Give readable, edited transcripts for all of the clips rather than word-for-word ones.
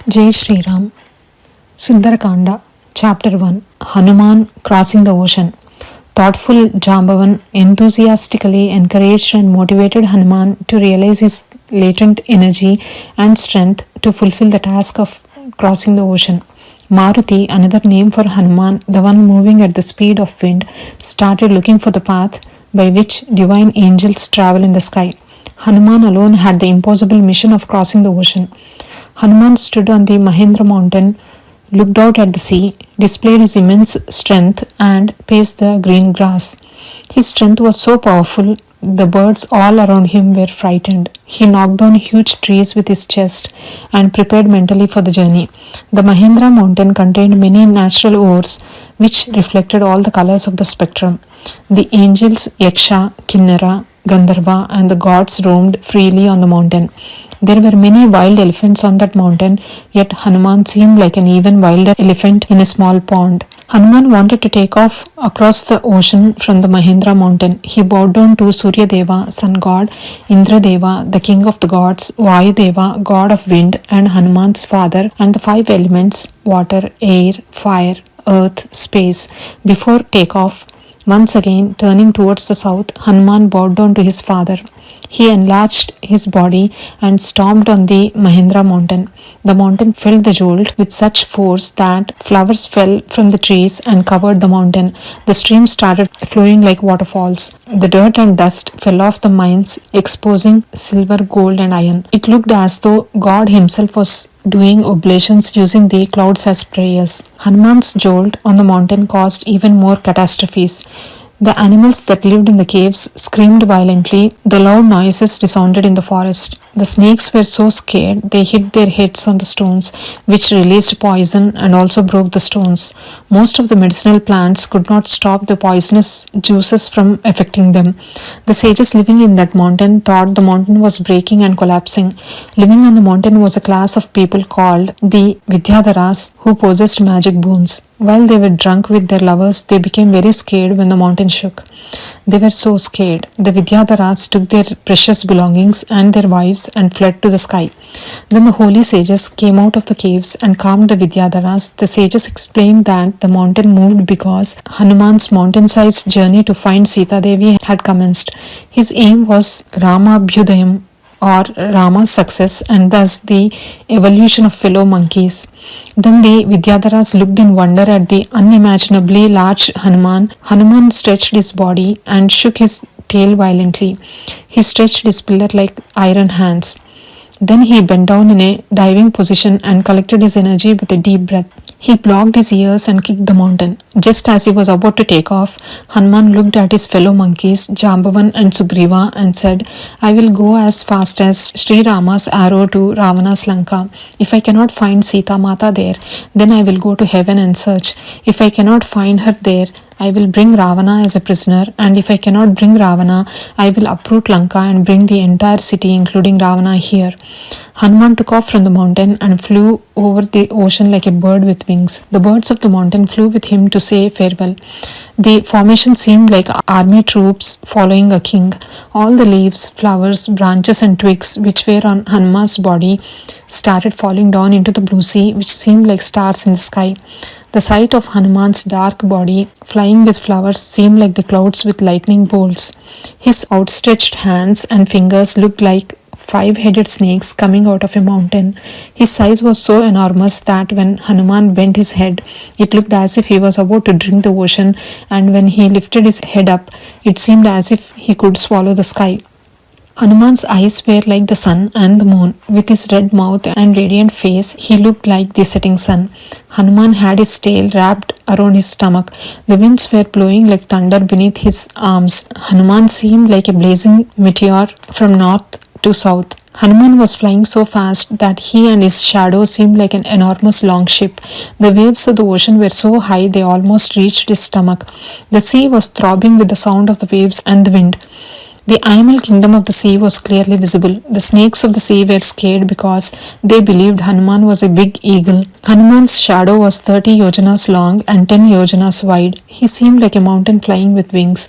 Jai Shri Ram. Sundarakanda, Chapter 1. Hanuman crossing the ocean. Thoughtful Jambavan enthusiastically encouraged and motivated Hanuman to realize his latent energy and strength to fulfill the task of crossing the ocean. Maruti, another name for Hanuman, the one moving at the speed of wind, started looking for the path by which divine angels travel in the sky. Hanuman alone had the impossible mission of crossing the ocean. Hanuman stood on the Mahendra mountain, looked out at the sea, displayed his immense strength, and paced the green grass. His strength was so powerful, the birds all around him were frightened. He knocked down huge trees with his chest and prepared mentally for the journey. The Mahendra mountain contained many natural ores which reflected all the colors of the spectrum. The angels Yaksha, Kinnara, Gandharva, and the gods roamed freely on the mountain. There were many wild elephants on that mountain, yet Hanuman seemed like an even wilder elephant in a small pond. Hanuman wanted to take off across the ocean from the Mahendra mountain. He bowed down to Surya Deva, sun god, Indra Deva, the king of the gods, Vayu Deva, god of wind, and Hanuman's father, and the five elements water, air, fire, earth, space. Before takeoff, once again turning towards the south, Hanuman bowed down to his father. He enlarged his body and stomped on the Mahendra mountain. The mountain felt the jolt with such force that flowers fell from the trees and covered the mountain. The stream started flowing like waterfalls. The dirt and dust fell off the mines, exposing silver, gold, and iron. It looked as though God himself was doing oblations using the clouds as prayers. Hanuman's jolt on the mountain caused even more catastrophes. The animals that lived in the caves screamed violently. The loud noises resounded in the forest. The snakes were so scared they hit their heads on the stones, which released poison and also broke the stones. Most of the medicinal plants could not stop the poisonous juices from affecting them. The sages living in that mountain thought the mountain was breaking and collapsing. Living on the mountain was a class of people called the Vidyadharas who possessed magic boons. While they were drunk with their lovers, they became very scared when the mountain shook. They were so scared. The Vidyadharas took their precious belongings and their wives and fled to the sky. Then the holy sages came out of the caves and calmed the Vidyadharas. The sages explained that the mountain moved because Hanuman's mountain-sized journey to find Sita Devi had commenced. His aim was Rama Abhyudayam, or Rama's success, and thus the evolution of fellow monkeys. Then the Vidyadharas looked in wonder at the unimaginably large Hanuman. Hanuman stretched his body and shook his tail violently. He stretched his pillar-like iron hands. Then he bent down in a diving position and collected his energy with a deep breath. He blocked his ears and kicked the mountain. Just as he was about to take off, Hanuman looked at his fellow monkeys, Jambavan and Sugriva, and said, I will go as fast as Sri Rama's arrow to Ravana's Lanka. If I cannot find Sita Mata there, then I will go to heaven and search. If I cannot find her there, I will bring Ravana as a prisoner, and if I cannot bring Ravana, I will uproot Lanka and bring the entire city, including Ravana, here. Hanuman took off from the mountain and flew over the ocean like a bird with wings. The birds of the mountain flew with him to say farewell. The formation seemed like army troops following a king. All the leaves, flowers, branches, and twigs which were on Hanuman's body started falling down into the blue sea, which seemed like stars in the sky. The sight of Hanuman's dark body flying with flowers seemed like the clouds with lightning bolts. His outstretched hands and fingers looked like five-headed snakes coming out of a mountain. His size was so enormous that when Hanuman bent his head, it looked as if he was about to drink the ocean, and when he lifted his head up, it seemed as if he could swallow the sky. Hanuman's eyes were like the sun and the moon. With his red mouth and radiant face, he looked like the setting sun. Hanuman had his tail wrapped around his stomach. The winds were blowing like thunder beneath his arms. Hanuman seemed like a blazing meteor from north to south. Hanuman was flying so fast that he and his shadow seemed like an enormous long ship. The waves of the ocean were so high they almost reached his stomach. The sea was throbbing with the sound of the waves and the wind. The animal kingdom of the sea was clearly visible. The snakes of the sea were scared because they believed Hanuman was a big eagle. Hanuman's shadow was 30 yojanas long and 10 yojanas wide. He seemed like a mountain flying with wings.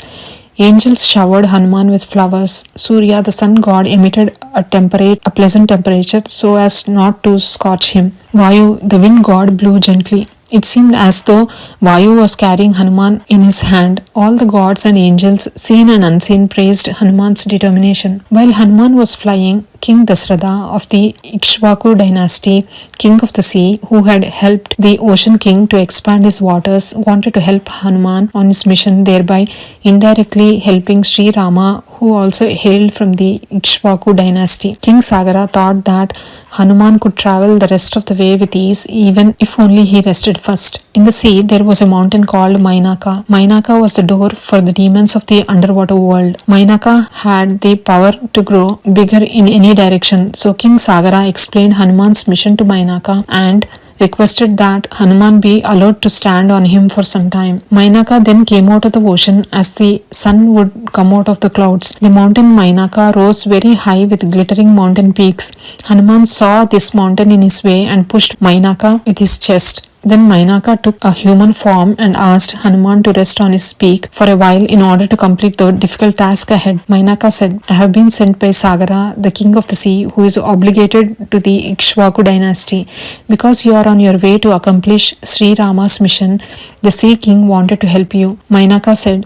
Angels showered Hanuman with flowers. Surya, the sun god, emitted a pleasant temperature so as not to scorch him. Vayu, the wind god, blew gently. It seemed as though Vayu was carrying Hanuman in his hand. All the gods and angels, seen and unseen, praised Hanuman's determination. While Hanuman was flying, King Dasratha of the Ikshvaku dynasty, king of the sea, who had helped the ocean king to expand his waters, wanted to help Hanuman on his mission, thereby indirectly helping Sri Rama, who also hailed from the Ikshvaku dynasty. King Sagara thought that Hanuman could travel the rest of the way with ease, even if only he rested first. In the sea, there was a mountain called Mainaka. Mainaka was the door for the demons of the underwater world. Mainaka had the power to grow bigger in any direction, so King Sagara explained Hanuman's mission to Mainaka and requested that Hanuman be allowed to stand on him for some time. Mainaka then came out of the ocean as the sun would come out of the clouds. The mountain Mainaka rose very high with glittering mountain peaks. Hanuman saw this mountain in his way and pushed Mainaka with his chest. Then Mainaka took a human form and asked Hanuman to rest on his peak for a while in order to complete the difficult task ahead. Mainaka said, I have been sent by Sagara, the king of the sea, who is obligated to the Ikshvaku dynasty. Because you are on your way to accomplish Sri Rama's mission, the sea king wanted to help you. Mainaka said,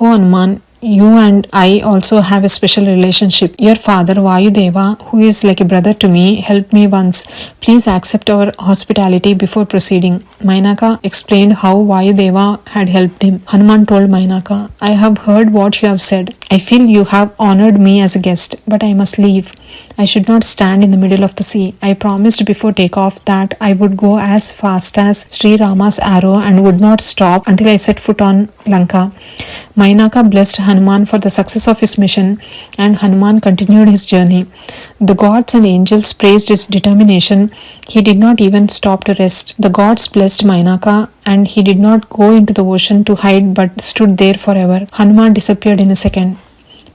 O Hanuman, you and I also have a special relationship. Your father, Vayudeva, who is like a brother to me, helped me once. Please accept our hospitality before proceeding. Mainaka explained how Vayudeva had helped him. Hanuman told Mainaka, I have heard what you have said. I feel you have honored me as a guest, but I must leave. I should not stand in the middle of the sea. I promised before takeoff that I would go as fast as Sri Rama's arrow and would not stop until I set foot on Lanka. Mainaka blessed Hanuman for the success of his mission, and Hanuman continued his journey. The gods and angels praised his determination. He did not even stop to rest. The gods blessed Mainaka, and he did not go into the ocean to hide but stood there forever. Hanuman disappeared in a second.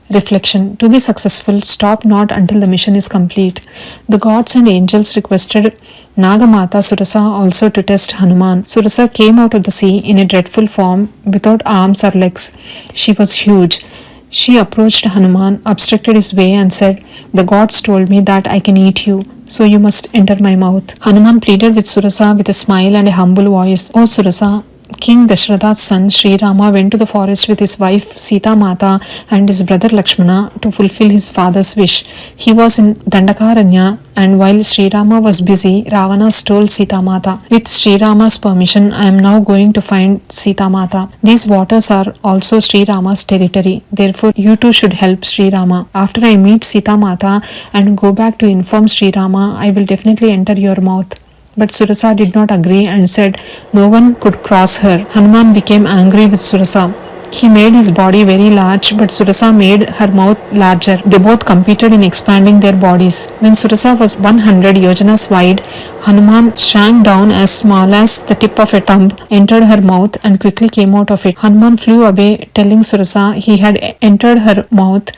Reflection. To be successful, stop not until the mission is complete. The gods and angels requested Nagamata Surasa also to test Hanuman. Surasa came out of the sea in a dreadful form without arms or legs. She was huge. She approached Hanuman, obstructed his way and said, The gods told me that I can eat you, so you must enter my mouth. Hanuman pleaded with Surasa with a smile and a humble voice. O Surasa, King Dashratha's son Sri Rama went to the forest with his wife Sita Mata and his brother Lakshmana to fulfill his father's wish. He was in Dandakaranya, and while Sri Rama was busy, Ravana stole Sita Mata. With Sri Rama's permission, I am now going to find Sita Mata. These waters are also Sri Rama's territory. Therefore, you too should help Sri Rama. After I meet Sita Mata and go back to inform Sri Rama, I will definitely enter your mouth. But Surasa did not agree and said no one could cross her. Hanuman became angry with Surasa. He made his body very large, but Surasa made her mouth larger. They both competed in expanding their bodies. When Surasa was 100 yojanas wide, Hanuman shrank down as small as the tip of a thumb, entered her mouth and quickly came out of it. Hanuman flew away, telling Surasa he had entered her mouth.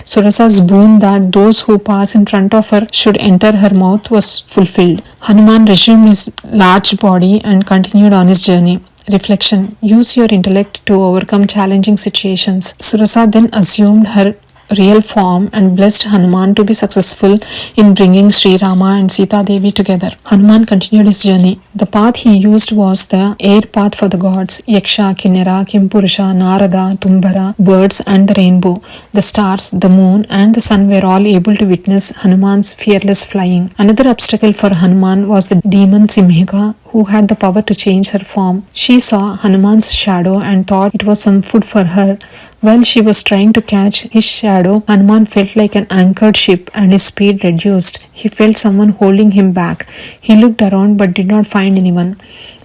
Surasa's boon that those who pass in front of her should enter her mouth was fulfilled. Hanuman resumed his large body and continued on his journey. Reflection. Use your intellect to overcome challenging situations. Surasa then assumed her real form and blessed Hanuman to be successful in bringing Sri Rama and Sita Devi together. Hanuman continued his journey. The path he used was the air path for the gods, Yaksha, Kinnera, Kimpurusha, Narada, Tumbara, birds and the rainbow. The stars, the moon and the sun were all able to witness Hanuman's fearless flying. Another obstacle for Hanuman was the demon Simhika, who had the power to change her form. She saw Hanuman's shadow and thought it was some food for her. While she was trying to catch his shadow, Hanuman felt like an anchored ship and his speed reduced. He felt someone holding him back. He looked around but did not find anyone.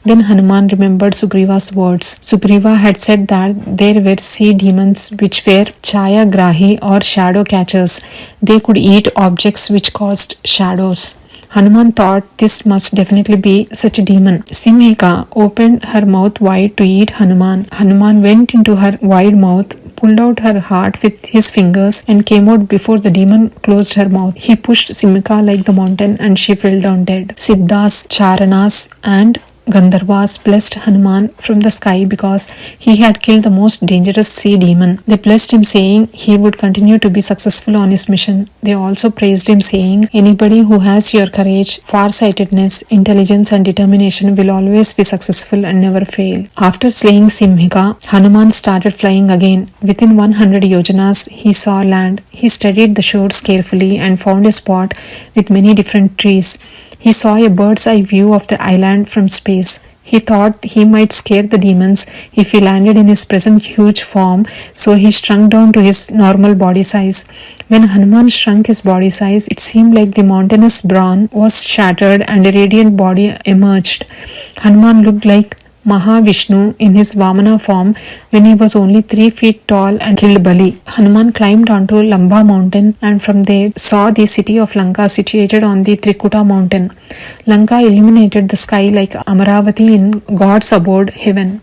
Then Hanuman remembered Sugriva's words. Sugriva had said that there were sea demons which were Chaya Grahi or shadow catchers. They could eat objects which caused shadows. Hanuman thought this must definitely be such a demon. Simhika opened her mouth wide to eat Hanuman. Hanuman went into her wide mouth, pulled out her heart with his fingers and came out before the demon closed her mouth. He pushed Simhika like the mountain and she fell down dead. Siddhas, Charanas and Gandharvas blessed Hanuman from the sky because he had killed the most dangerous sea demon. They blessed him, saying he would continue to be successful on his mission. They also praised him, saying, "Anybody who has your courage, farsightedness, intelligence, and determination will always be successful and never fail." After slaying Simhika, Hanuman started flying again. Within 100 yojanas, he saw land. He studied the shores carefully and found a spot with many different trees. He saw a bird's eye view of the island from space. He thought he might scare the demons if he landed in his present huge form, so he shrunk down to his normal body size. When Hanuman shrunk his body size, it seemed like the mountainous brawn was shattered and a radiant body emerged. Hanuman looked like Mahavishnu in his Vamana form when he was only 3 feet tall and killed Bali. Hanuman climbed onto Lamba mountain and from there saw the city of Lanka situated on the Trikuta mountain. Lanka illuminated the sky like Amaravati in God's abode heaven.